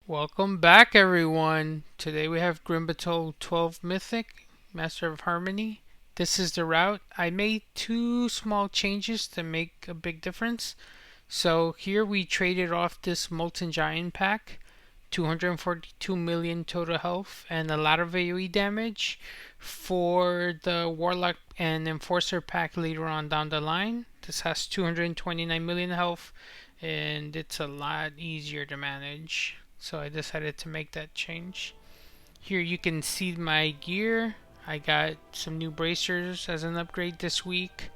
Welcome back, everyone. Today we have Batol 12 Mythic, Master of Harmony. This is the route. I made two small changes to make a big difference. So here we traded off this Molten Giant pack, 242 million total health and a lot of AoE damage, for the Warlock and Enforcer pack later on down the line. This has 229 million health and it's a lot easier to manage. So I decided to make that change. Here you can see my gear. I got some new bracers as an upgrade this week.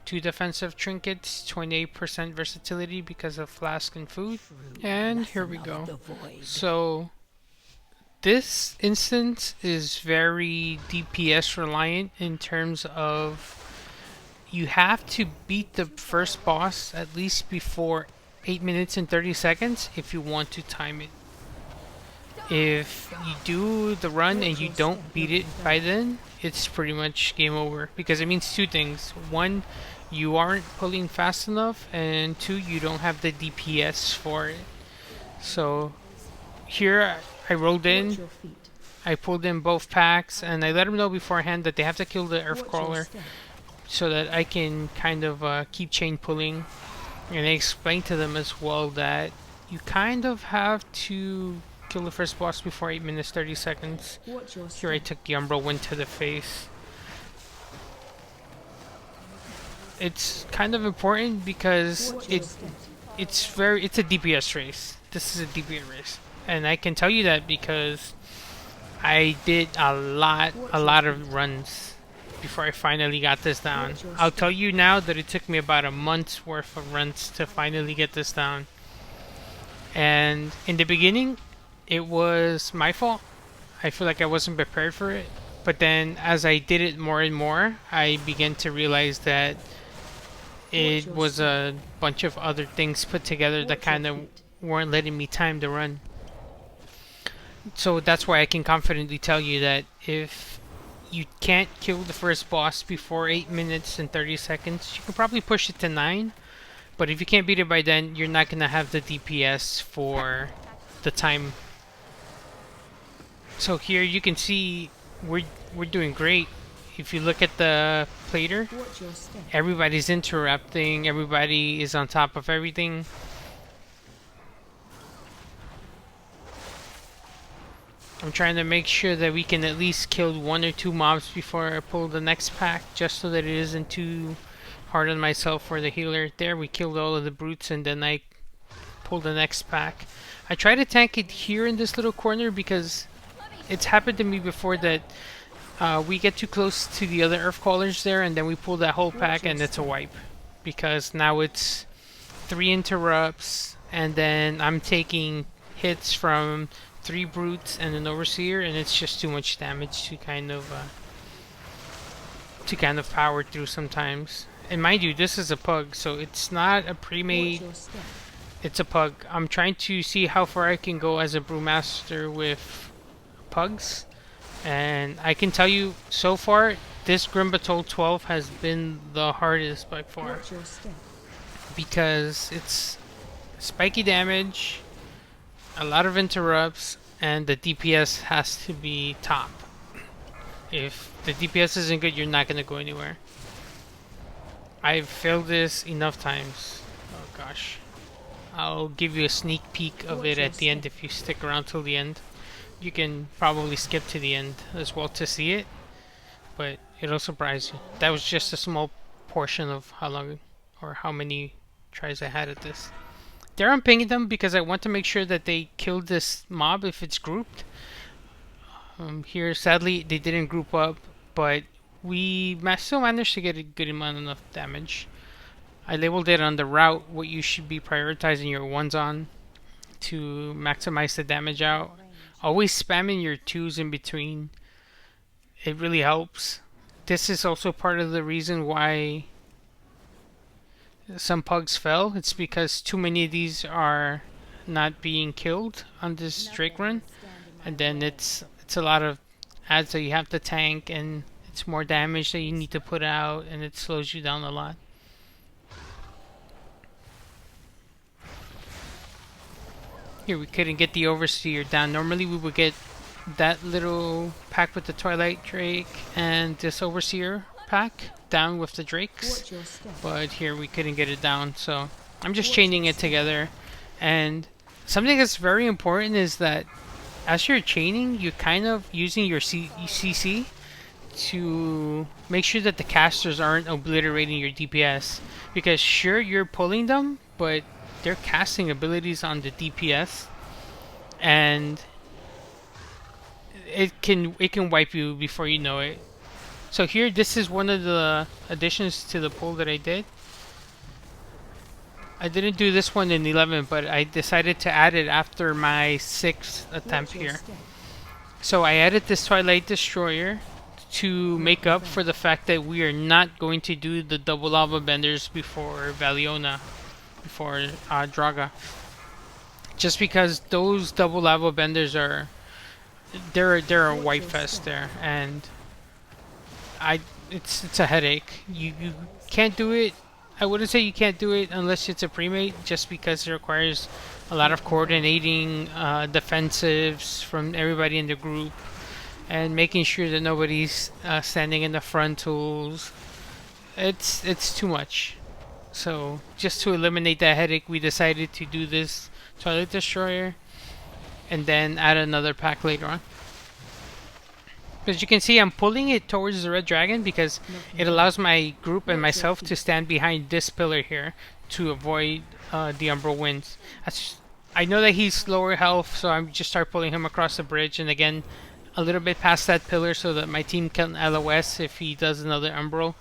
Two defensive trinkets, 28% versatility because of flask and food. And here we go. So this instance is very DPS reliant in terms of you have to beat the first boss at least before 8 minutes and 30 seconds if you want to time it. If you do the run and you don't beat it by then, it's pretty much game over. Because it means two things. One, you aren't pulling fast enough, and two, you don't have the DPS for it. So here I rolled in, I pulled in both packs, and I let them know beforehand that they have to kill the Earth Crawler so that I can kind of keep chain pulling. And I explained to them as well that you kind of have to kill the first boss before 8 minutes 30 seconds. Here I took the Umbra Wind to the face. It's kind of important because it's a DPS race. This is a DPS race. And I can tell you that because I did a lot of runs before I finally got this down. I'll tell you now that it took me about a month's worth of runs to finally get this down. And in the beginning, it was my fault. I feel like I wasn't prepared for it. But then as I did it more and more, I began to realize that it was a bunch of other things put together that kind of weren't letting me time the run. So that's why I can confidently tell you that if you can't kill the first boss before 8 minutes and 30 seconds, you can probably push it to 9. But if you can't beat it by then, you're not going to have the DPS for the time. So here you can see we're doing great. If you look at the plater, everybody's interrupting, everybody is on top of everything. I'm trying to make sure that we can at least kill one or two mobs before I pull the next pack, just so that it isn't too hard on myself for the healer. There, we killed all of the brutes and then I pulled the next pack. I try to tank it here in this little corner because it's happened to me before that we get too close to the other earth crawlers there and then we pull that whole pack and it's a wipe. Because now it's 3 interrupts and then I'm taking hits from 3 brutes and an overseer and it's just too much damage to kind of power through sometimes. And mind you, this is a pug, so it's not a pre-made, it's a pug. I'm trying to see how far I can go as a Brewmaster with pugs. And I can tell you, so far, this Batol 12 has been the hardest by far. Because it's spiky damage, a lot of interrupts, and the DPS has to be top. If the DPS isn't good, you're not going to go anywhere. I've failed this enough times. Oh gosh. I'll give you a sneak peek of it at the end if you stick around till the end. You can probably skip to the end as well to see it, but it'll surprise you. That was just a small portion of how long or how many tries I had at this. There I'm pinging them because I want to make sure that they kill this mob if it's grouped. Here, sadly, they didn't group up, but we still managed to get a good amount of damage. I labeled it on the route what you should be prioritizing your ones on to maximize the damage out. Always spamming your 2s in between. It really helps. This is also part of the reason why some pugs fell. It's because too many of these are not being killed on this Drake run. And then it's a lot of ads that you have to tank and it's more damage that you need to put out and it slows you down a lot. Here we couldn't get the Overseer down. Normally we would get that little pack with the Twilight Drake and this Overseer pack down with the Drakes. But here we couldn't get it down, so I'm just chaining it together. And something that's very important is that as you're chaining, you're kind of using your CC to make sure that the casters aren't obliterating your DPS. Because sure, you're pulling them, but they're casting abilities on the DPS, and it can wipe you before you know it. So here, this is one of the additions to the pull that I did. I didn't do this one in 11, but I decided to add it after my 6th attempt here. So I added this Twilight Destroyer to make up for the fact that we are not going to do the double lava benders before Valiona, before Draga. Just because those double lava benders are, they're a white fest there, and it's a headache. You can't do it. I wouldn't say you can't do it unless it's a premate, just because it requires a lot of coordinating defensives from everybody in the group and making sure that nobody's standing in the frontals. It's too much. So just to eliminate that headache, we decided to do this Twilight Destroyer and then add another pack later on. As you can see, I'm pulling it towards the red dragon because it allows my group and myself to stand behind this pillar here to avoid the Umbral Winds. I know that he's lower health, so I'm just start pulling him across the bridge, and again a little bit past that pillar so that my team can LOS if he does another Umbral.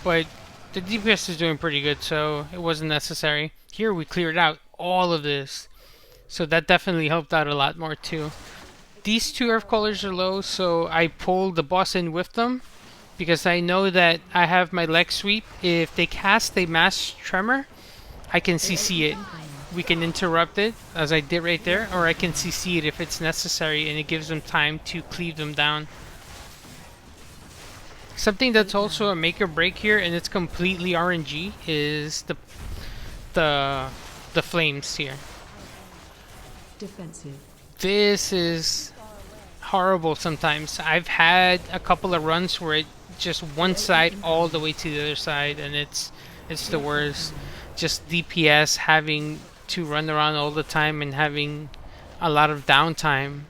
But the DPS is doing pretty good, so it wasn't necessary. Here we cleared out all of this, so that definitely helped out a lot more too. These two Earth Colors are low, so I pulled the boss in with them because I know that I have my leg sweep. If they cast a mass tremor, I can CC it. We can interrupt it, as I did right there, or I can CC it if it's necessary, and it gives them time to cleave them down. Something that's also a make or break here, and it's completely RNG, is the flames here. Defensive. This is horrible sometimes. I've had a couple of runs where it just one side all the way to the other side, and it's the worst. Just DPS having to run around all the time and having a lot of downtime.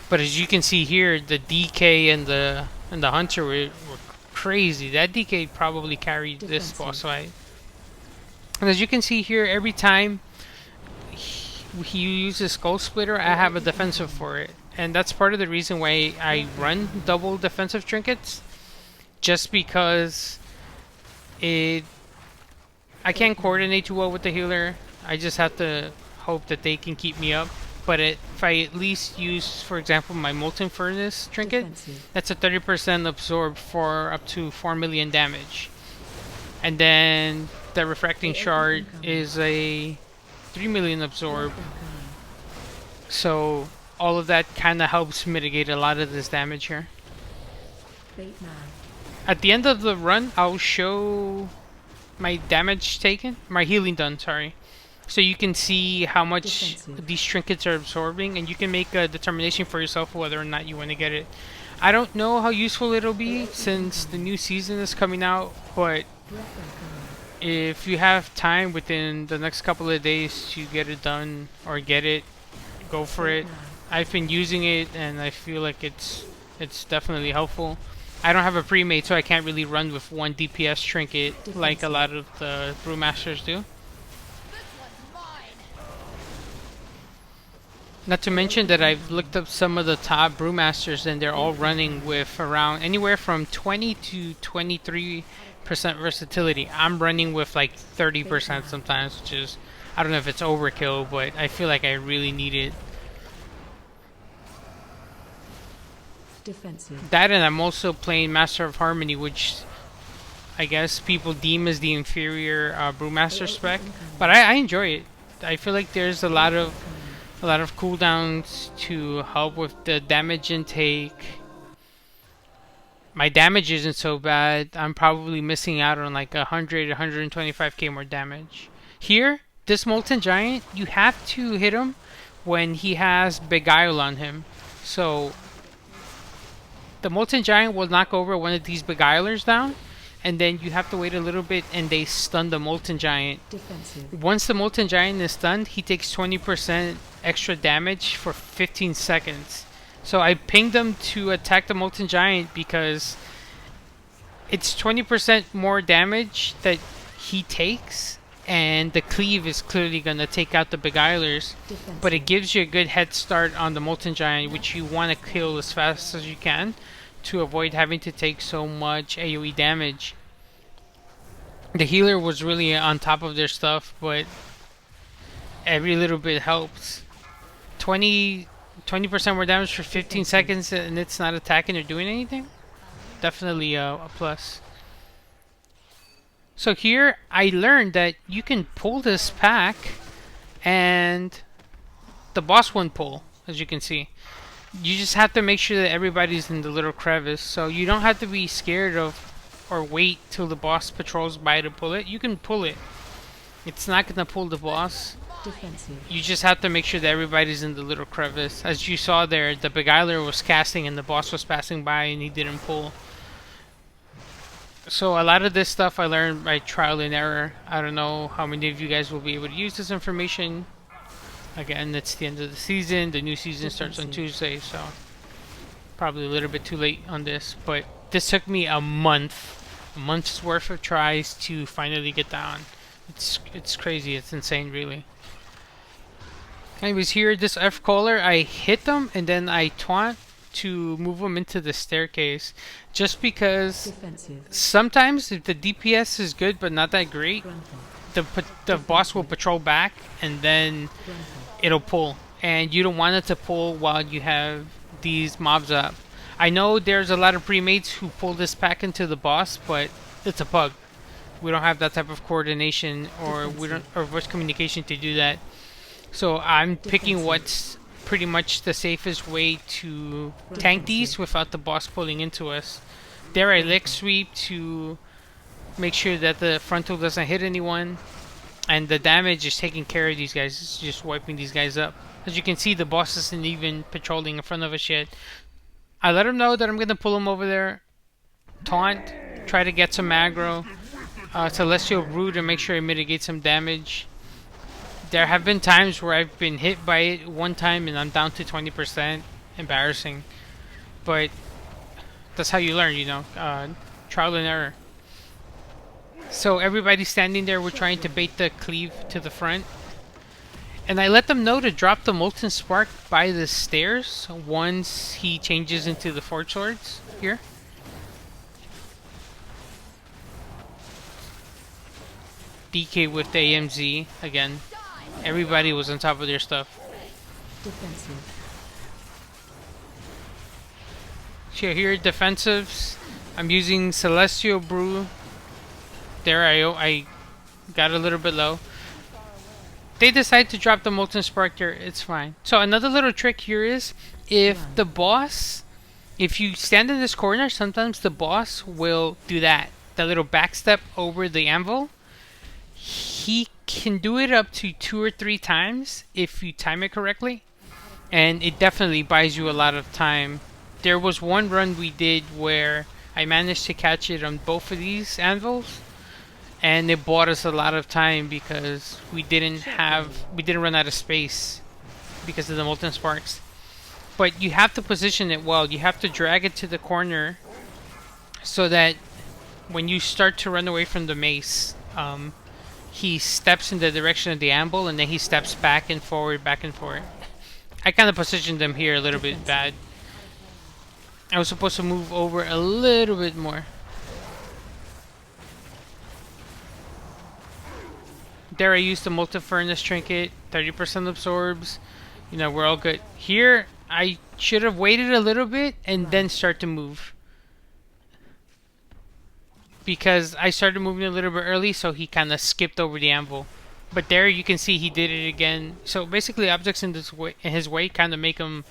But as you can see here, the DK and the Hunter were crazy. That DK probably carried this boss fight. And as you can see here, every time he uses Skull Splitter, I have a defensive for it. And that's part of the reason why I run double defensive trinkets. Just because I can't coordinate too well with the healer. I just have to hope that they can keep me up. But if I at least use, for example, my Molten Furnace trinket, that's a 30% absorb for up to 4 million damage. And then the Refracting Shard is a 3 million absorb. So all of that kind of helps mitigate a lot of this damage here. At the end of the run, I'll show my damage taken, my healing done, sorry. So you can see how much these trinkets are absorbing, and you can make a determination for yourself whether or not you want to get it. I don't know how useful it'll be since the new season is coming out, but if you have time within the next couple of days to get it done or get it, go for it. I've been using it and I feel like it's definitely helpful. I don't have a pre-made, so I can't really run with one DPS trinket like a lot of the Brewmasters do. Not to mention that I've looked up some of the top Brewmasters and they're all running with around anywhere from 20 to 23% versatility. I'm running with like 30% sometimes, which is, I don't know if it's overkill, but I feel like I really need it. Defensive. That, and I'm also playing Master of Harmony, which I guess people deem as the inferior Brewmaster spec, but I enjoy it. I feel like there's a lot of cooldowns to help with the damage intake. My damage isn't so bad. I'm probably missing out on like 125k more damage. Here, this Molten Giant, you have to hit him when he has Beguile on him. So the Molten Giant will knock over one of these Beguilers down, and then you have to wait a little bit and they stun the Molten Giant. Defensive. Once the Molten Giant is stunned, he takes 20% extra damage for 15 seconds. So I pinged them to attack the Molten Giant because it's 20% more damage that he takes, and the cleave is clearly going to take out the Beguilers. Defensive. But it gives you a good head start on the Molten Giant, which you want to kill as fast as you can to avoid having to take so much AoE damage. The healer was really on top of their stuff, but every little bit helps. 20% more damage for 15 seconds and it's not attacking or doing anything? Definitely a plus. So here I learned that you can pull this pack and the boss won't pull, as you can see. You just have to make sure that everybody's in the little crevice, so you don't have to be scared of or wait till the boss patrols by to pull it. You can pull it. It's not gonna pull the boss. Defensive. You just have to make sure that everybody's in the little crevice. As you saw there, the Beguiler was casting and the boss was passing by and he didn't pull. So a lot of this stuff I learned by trial and error. I don't know how many of you guys will be able to use this information. Again, it's the end of the season. The new season starts on Tuesday, so probably a little bit too late on this. But this took me a month's worth of tries to finally get down. It's crazy. It's insane, really. Anyways, here, this F-Caller, I hit them and then I taunt to move them into the staircase. Just because sometimes if the DPS is good but not that great, the boss will patrol back and then it'll pull. And you don't want it to pull while you have these mobs up. I know there's a lot of pre-mates who pull this pack into the boss, but it's a bug. We don't have that type of coordination or voice communication to do that. So I'm picking what's pretty much the safest way to tank these without the boss pulling into us. There I lick sweep to make sure that the frontal doesn't hit anyone, and the damage is taking care of these guys. It's just wiping these guys up. As you can see, the boss isn't even patrolling in front of us yet. I let him know that I'm gonna pull him over there, taunt, try to get some aggro, Celestial Brew to make sure I mitigate some damage. There have been times where I've been hit by it one time and I'm down to 20%. Embarrassing. But that's how you learn, you know. Trial and error. So everybody's standing there. We're trying to bait the cleave to the front. And I let them know to drop the Molten Spark by the stairs once he changes into the Forge Swords here. DK with the AMZ again. Everybody was on top of their stuff. Defensive. So here, defensives. I'm using Celestial Brew. There I got a little bit low. They decide to drop the Molten Spark there, it's fine. So another little trick here is, if the boss, if you stand in this corner, sometimes the boss will do that. That little backstep over the anvil. He can do it up to 2 or 3 times if you time it correctly, and it definitely buys you a lot of time. There was one run we did where I managed to catch it on both of these anvils, and it bought us a lot of time because we didn't run out of space because of the Molten Sparks. But you have to position it well. You have to drag it to the corner so that when you start to run away from the mace, he steps in the direction of the anvil and then he steps back and forward, back and forward. I kind of positioned them here a little bit bad. I was supposed to move over a little bit more. There I used the Molten Furnace Trinket, 30% absorbs. You know, we're all good. Here, I should have waited a little bit and then start to move. Because I started moving a little bit early, so he kind of skipped over the anvil. But there you can see he did it again. So basically objects in his way kind of make him,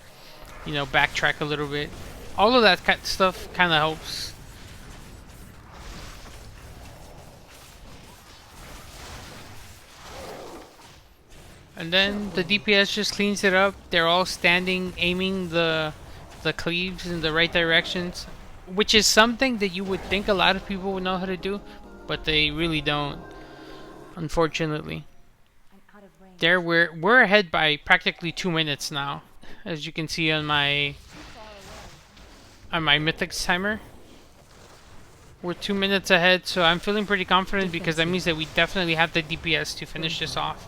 you know, backtrack a little bit. All of that stuff kind of helps. And then the DPS just cleans it up. They're all standing, aiming the cleaves in the right directions, which is something that you would think a lot of people would know how to do, but they really don't, unfortunately. There we're ahead by practically 2 minutes now, as you can see on my mythic timer. We're 2 minutes ahead, so I'm feeling pretty confident because that means that we definitely have the DPS to finish this off.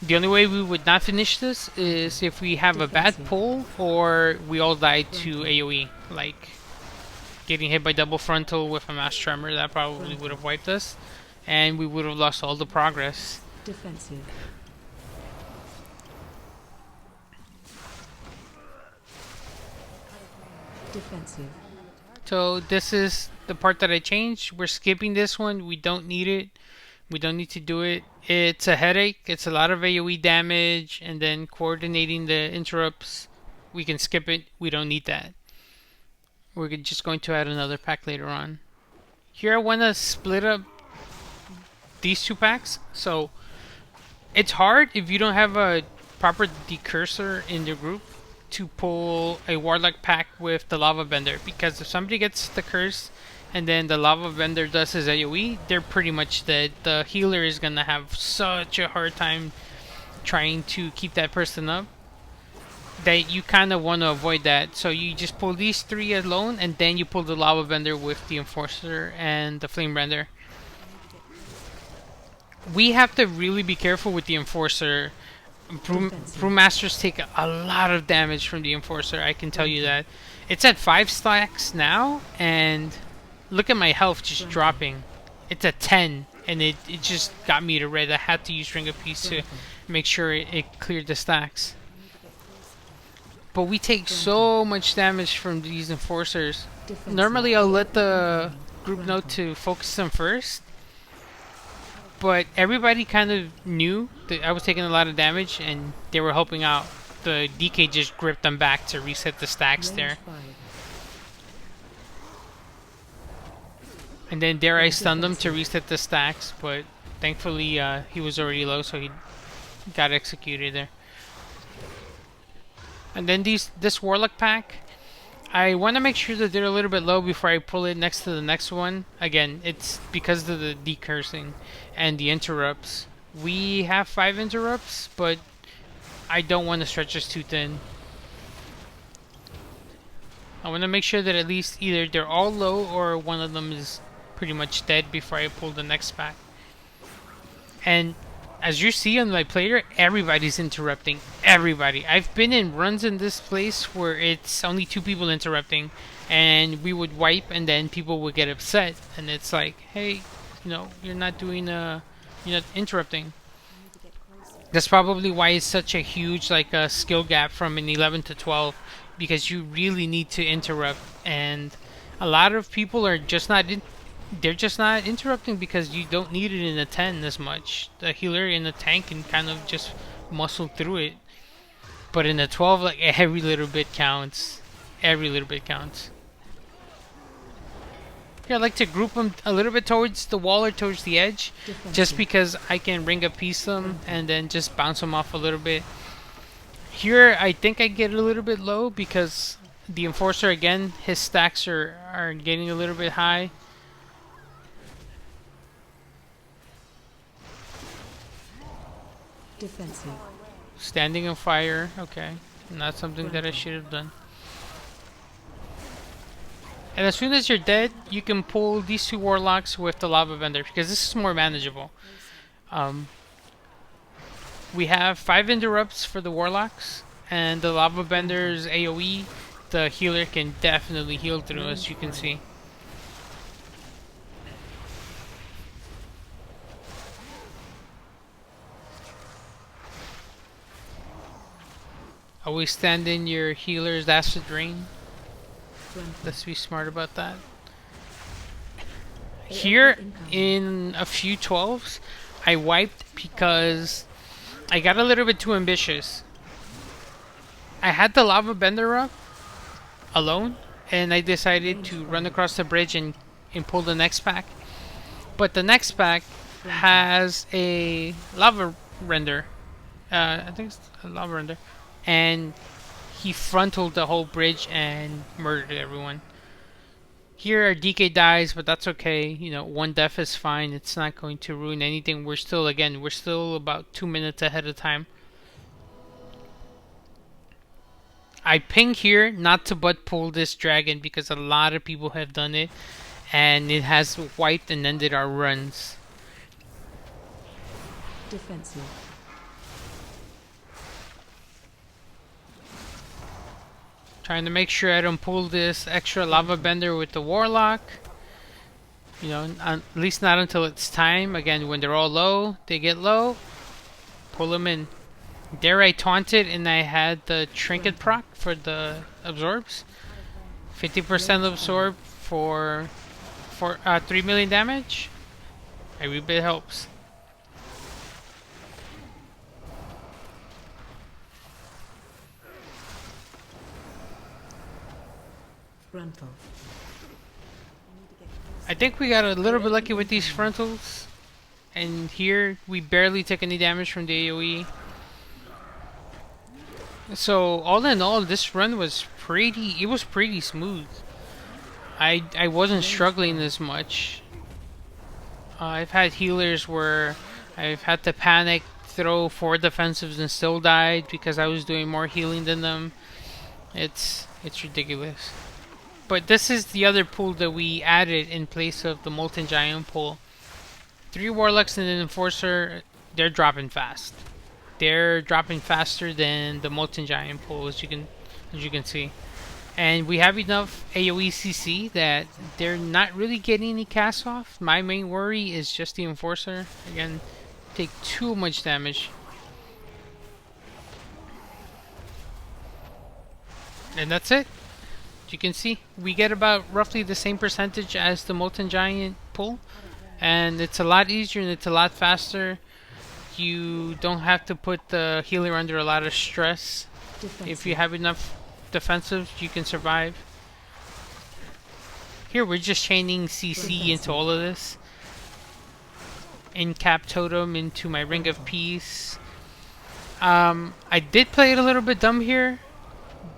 The only way we would not finish this is if we have a bad pull or we all die to AoE, like getting hit by double frontal with a mass tremor. That probably would have wiped us, and we would have lost all the progress. Defensive. Defensive. So this is the part that I changed. We're skipping this one. We don't need it. We don't need to do it. It's a headache. It's a lot of AoE damage, and then coordinating the interrupts. We can skip it. We don't need that. We're just going to add another pack later on. Here I want to split up these two packs. So it's hard if you don't have a proper decursor in the group to pull a warlock pack with the lava bender, because if somebody gets the curse and then the lava bender does his AoE, they're pretty much dead. The healer is gonna have such a hard time trying to keep that person up that you kind of want to avoid that. So you just pull these three alone, and then you pull the lava bender with the enforcer and the flame bender. We have to really be careful with the enforcer. Brewmasters take a lot of damage from the enforcer, I can tell you that. It's at 5 stacks now, and look at my health just dropping. It's at 10, and it just got me to red. I had to use Ring of Peace to make sure it cleared the stacks. But we take so much damage from these enforcers. Normally I'll let the group know to focus them first, but everybody kind of knew that I was taking a lot of damage, and they were helping out. The DK just gripped them back to reset the stacks there. And then there I stunned him to reset the stacks, but thankfully he was already low, so he got executed there. And then this warlock pack, I want to make sure that they're a little bit low before I pull it next to the next one. Again, it's because of the decursing and the interrupts. We have 5 interrupts, but I don't want to stretch us too thin. I want to make sure that at least either they're all low or one of them is pretty much dead before I pull the next pack. And as you see on my player, everybody's interrupting. Everybody. I've been in runs in this place where it's only 2 people interrupting, and we would wipe, and then people would get upset, and it's like, hey, you know, you're not doing you're not interrupting. That's probably why it's such a huge skill gap from an 11 to 12, because you really need to interrupt, and a lot of people are just not they're just not interrupting because you don't need it in a 10 as much. The healer in the tank can kind of just muscle through it. But in a 12, like, every little bit counts. Every little bit counts. Yeah, I like to group them a little bit towards the wall or towards the edge, just because I can Ring of Peace them and then just bounce them off a little bit. Here, I think I get a little bit low because the enforcer, again, his stacks are getting a little bit high. Defensive. Standing on fire, okay. Not something that I should have done. And as soon as you're dead, you can pull these 2 warlocks with the lava bender, because this is more manageable. We have 5 interrupts for the warlocks, and the lava bender's AoE, the healer can definitely heal through, as you can see. Always stand in your healer's acid rain. Let's be smart about that. Here in a few 12s, I wiped because I got a little bit too ambitious. I had the lava bender up alone, and I decided to run across the bridge and pull the next pack. But the next pack has a lava render, I think it's a lava under. And he frontaled the whole bridge and murdered everyone. Here our DK dies, but that's okay. You know, one death is fine. It's not going to ruin anything. We're still about 2 minutes ahead of time. I ping here not to butt pull this dragon because a lot of people have done it, and it has wiped and ended our runs. Defensive. Trying to make sure I don't pull this extra lava bender with the warlock. You know, at least not until it's time. Again, when they're all low, they get low. Pull them in. There I taunted and I had the trinket proc for the absorbs. 50% absorb for 3 million damage. Every bit helps. Frontal. I think we got a little bit lucky with these frontals. And here we barely took any damage from the AoE. So all in all, this run was pretty smooth. I wasn't struggling as much. I've had healers where I've had to panic, throw 4 defensives and still died because I was doing more healing than them. It's ridiculous. But this is the other pool that we added in place of the Molten Giant pool. 3 Warlocks and an Enforcer, they're dropping fast. They're dropping faster than the Molten Giant pool, as you can see. And we have enough AoE CC that they're not really getting any cast off. My main worry is just the Enforcer. Again, take too much damage. And that's it. As you can see, we get about roughly the same percentage as the Molten Giant pull. And it's a lot easier and it's a lot faster. You don't have to put the healer under a lot of stress. Defensive. If you have enough defensives, you can survive. Here we're just chaining CC into all of this. Incap Totem into my Ring of Peace. I did play it a little bit dumb here.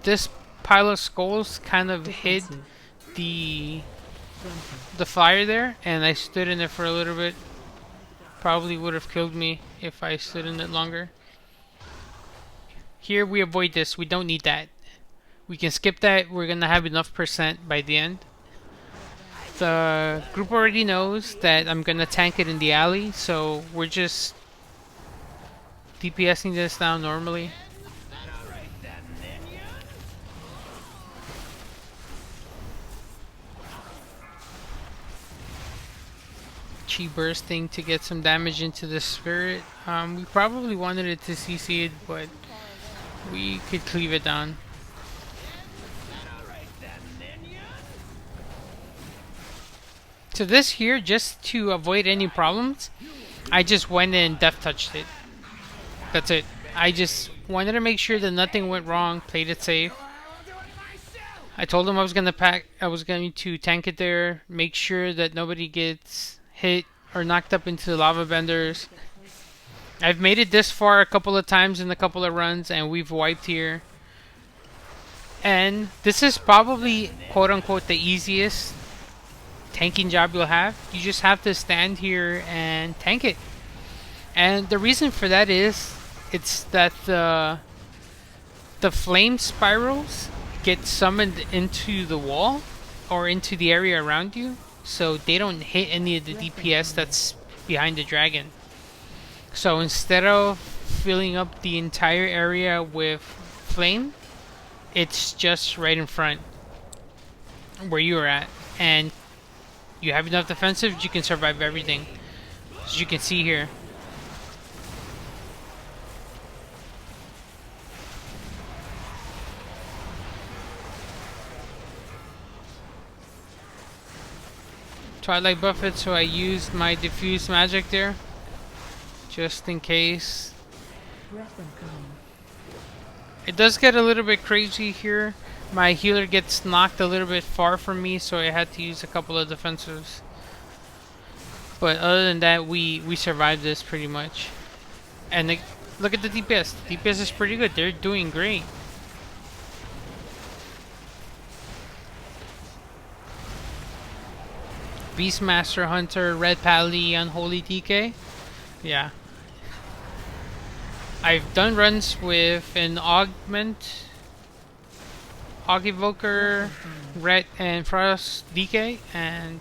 This pile of skulls kind of hid Defensive. the fire there, and I stood in it for a little bit. Probably would have killed me if I stood in it longer. Here we avoid this. We don't need that. We can skip that. We're gonna have enough percent by the end. The group already knows that I'm gonna tank it in the alley, so we're just DPSing this down normally. Chi bursting to get some damage into the spirit. We probably wanted it to CC it, but we could cleave it down. So this here, just to avoid any problems, I just went in and death touched it. That's it. I just wanted to make sure that nothing went wrong, played it safe. I told him I was going to tank it there, make sure that nobody gets hit or knocked up into the lava benders. I've made it this far a couple of times in a couple of runs and we've wiped here. And this is probably quote unquote the easiest tanking job you'll have. You just have to stand here and tank it. And the reason for that is it's that the flame spirals get summoned into the wall or into the area around you, so they don't hit any of the DPS that's behind the dragon. So instead of filling up the entire area with flame, it's just right in front where you are at, and you have enough defensive, you can survive everything, as you can see here. Twilight buffet, so I used my diffuse magic there, just in case. Breath incoming. It does get a little bit crazy here. My healer gets knocked a little bit far from me, so I had to use a couple of defensives. But other than that, we survived this pretty much. And look at the DPS. The DPS is pretty good. They're doing great. Beastmaster, Hunter, Red Pally, Unholy DK. Yeah. I've done runs with an Augment, Hog Evoker, Red, and Frost DK, and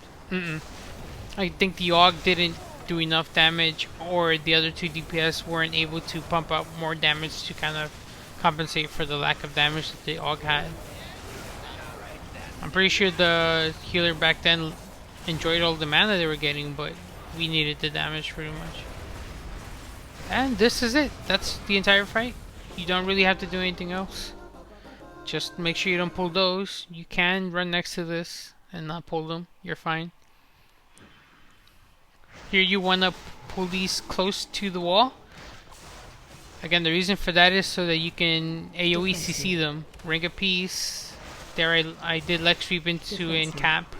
I think the Aug didn't do enough damage, or the other two DPS weren't able to pump out more damage to kind of compensate for the lack of damage that the Aug had. I'm pretty sure the healer back then enjoyed all the mana they were getting, but we needed the damage pretty much. And this is it. That's the entire fight. You don't really have to do anything else. Just make sure you don't pull those. You can run next to this and not pull them. You're fine. Here you want to pull these close to the wall. Again, the reason for that is so that you can AoE CC them. Ring of Peace. There I did leg sweep into in cap.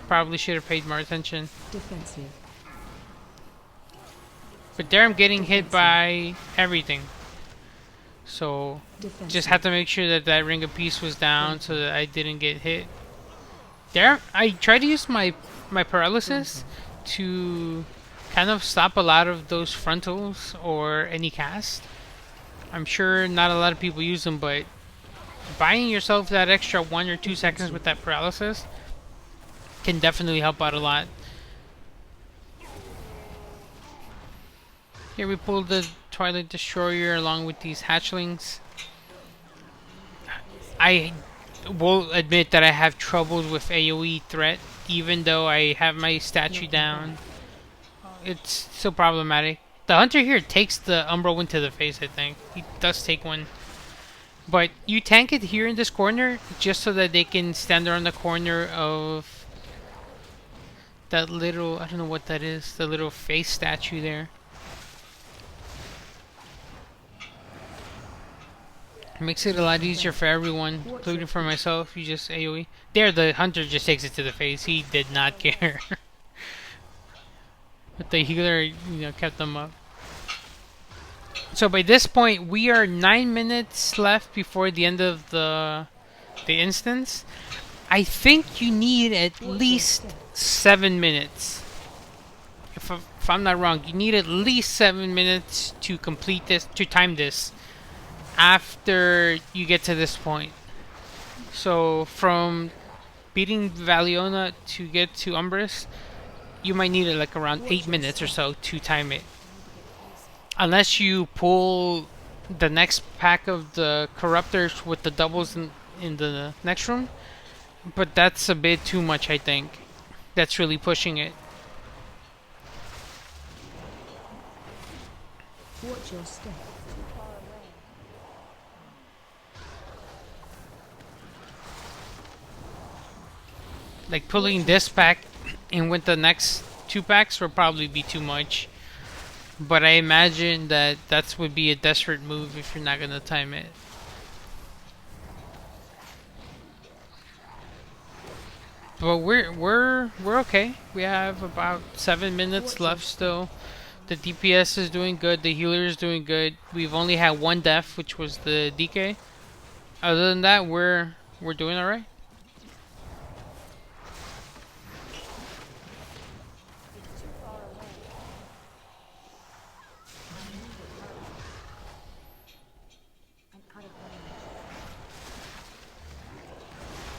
Probably should have paid more attention. Defensive. But there I'm getting hit by everything. So just have to make sure that that Ring of Peace was down so that I didn't get hit. There I tried to use my paralysis to kind of stop a lot of those frontals or any cast. I'm sure not a lot of people use them, but buying yourself that extra 1 or 2 seconds with that paralysis can definitely help out a lot. Here we pulled the Twilight Destroyer along with these hatchlings. I will admit that I have troubles with AoE threat, even though I have my statue down. It's still problematic. The hunter here takes the Umbra Wind to the face, I think. He does take one. But you tank it here in this corner just so that they can stand around the corner of that little, I don't know what that is, the little face statue there. It makes it a lot easier for everyone, including for myself. You just AoE. There, the hunter just takes it to the face. He did not care. But the healer, kept them up. So by this point, we are 9 minutes left before the end of the instance. I think you need at least 7 minutes. If I'm not wrong, you need at least 7 minutes to complete this, to time this, after you get to this point. So from beating Valiona to get to Umbriss, you might need it like around 8 minutes or so to time it. Unless you pull the next pack of the Corruptors with the doubles in the next room. But that's a bit too much, I think. That's really pushing it. Watch your step. Like pulling this pack in with the next 2 packs will probably be too much. But I imagine that would be a desperate move if you're not gonna time it. But we're okay. We have about 7 minutes left still. The DPS is doing good. The healer is doing good. We've only had 1 death, which was the DK. Other than that, we're doing alright.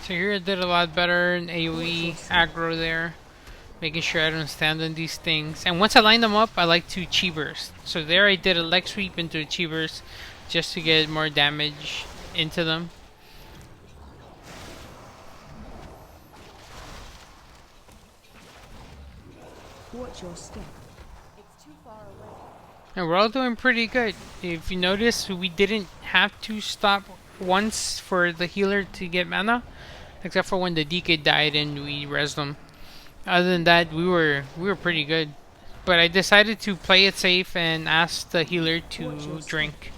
So here I did a lot better in AoE aggro there, making sure I don't stand on these things. And once I line them up, I like to chi burst. So there I did a leg sweep into a chi burst just to get more damage into them. Watch your step. And we're all doing pretty good. If you notice, we didn't have to stop once for the healer to get mana, except for when the DK died and we res them. Other than that, we were pretty good. But I decided to play it safe and ask the healer to drink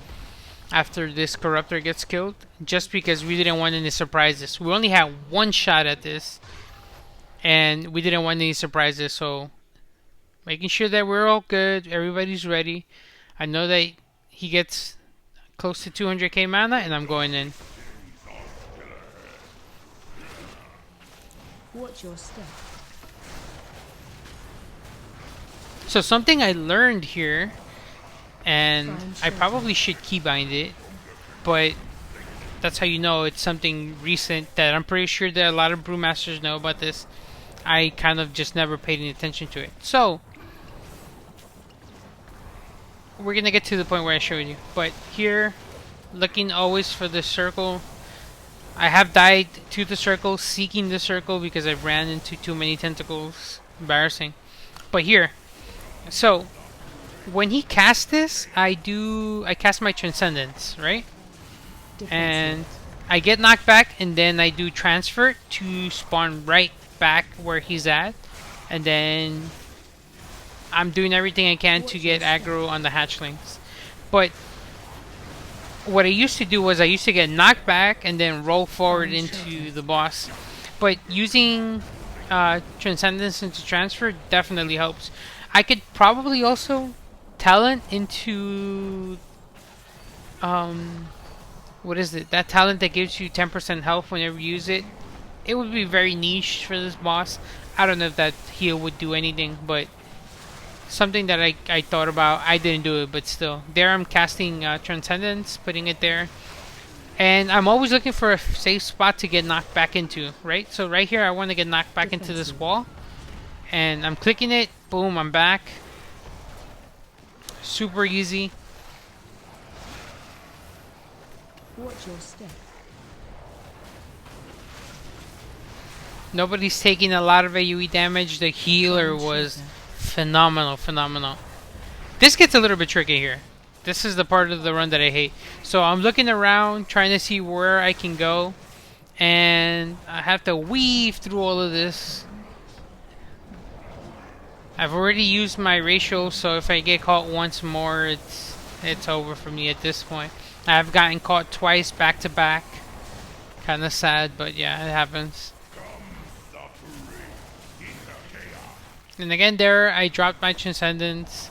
after this corruptor gets killed, just because we didn't want any surprises. We only had 1 shot at this, and we didn't want any surprises. So making sure that we're all good, everybody's ready. I know that he gets close to 200k mana, and I'm going in. Watch your step. So something I learned here, and I probably should keybind it, but that's how you know it's something recent that I'm pretty sure that a lot of brewmasters know about this. I kind of just never paid any attention to it. So we're gonna get to the point where I showed you, but here, looking always for the circle. I have died to the circle, seeking the circle because I've ran into too many tentacles. Embarrassing. But here, so when he casts this, I cast my Transcendence, right? And I get knocked back, and then I do transfer to spawn right back where he's at, and then I'm doing everything I can to get aggro on the hatchlings. But what I used to do was I used to get knocked back and then roll forward into the boss. But using Transcendence into transfer definitely helps. I could probably also talent into what is it? That talent that gives you 10% health whenever you use it. It would be very niche for this boss. I don't know if that heal would do anything, but something that I thought about. I didn't do it, but still. There I'm casting Transcendence, putting it there. And I'm always looking for a safe spot to get knocked back into, right? So right here I want to get knocked back into this wall. And I'm clicking it. Boom, I'm back. Super easy. Watch your step. Nobody's taking a lot of AoE damage. The healer was phenomenal. This gets a little bit tricky here. This is the part of the run that I hate. So I'm looking around, trying to see where I can go. And I have to weave through all of this. I've already used my ratio, so if I get caught once more, it's over for me at this point. I've gotten caught twice back to back. Kind of sad, but yeah, it happens. And again there, I dropped my Transcendence.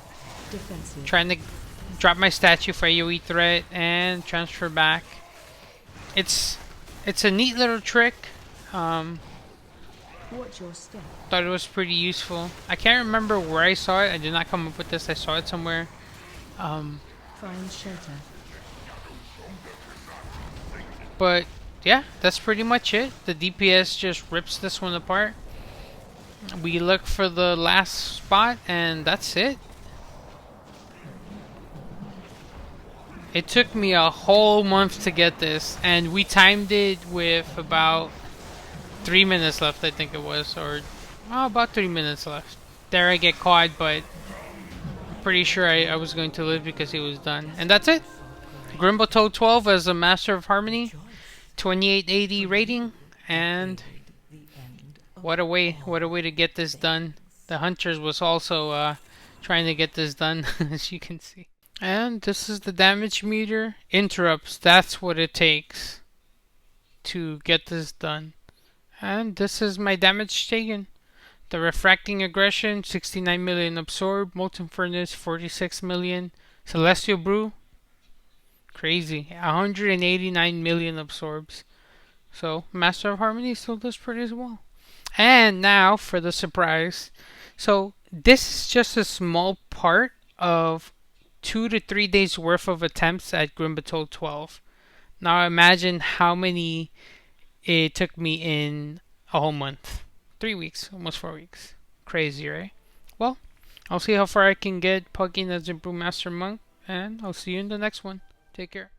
Defensive. Trying to drop my statue for AoE threat and transfer back. It's a neat little trick. Watch your step. Thought it was pretty useful. I can't remember where I saw it. I did not come up with this. I saw it somewhere. Find shelter. But yeah, that's pretty much it. The DPS just rips this one apart. We look for the last spot, and that's it. It took me a whole month to get this, and we timed it with about 3 minutes left, I think it was, or about 3 minutes left. There I get caught, but I'm pretty sure I was going to live because he was done. And that's it. Batol 12 as a Master of Harmony, 2880 rating, and what a way to get this done. The Hunters was also trying to get this done, as you can see. And this is the damage meter. Interrupts, that's what it takes to get this done. And this is my damage taken. The Refracting Aggression, 69 million absorbed. Molten Furnace, 46 million. Celestial Brew, crazy, 189 million absorbs. So Master of Harmony still does pretty as well. And now for the surprise. So this is just a small part of 2 to 3 days worth of attempts at Batol 12. Now imagine how many it took me in a whole month. 3 weeks, almost 4 weeks. Crazy, right? Well, I'll see how far I can get pugging as a Brewmaster monk, and I'll see you in the next one. Take care.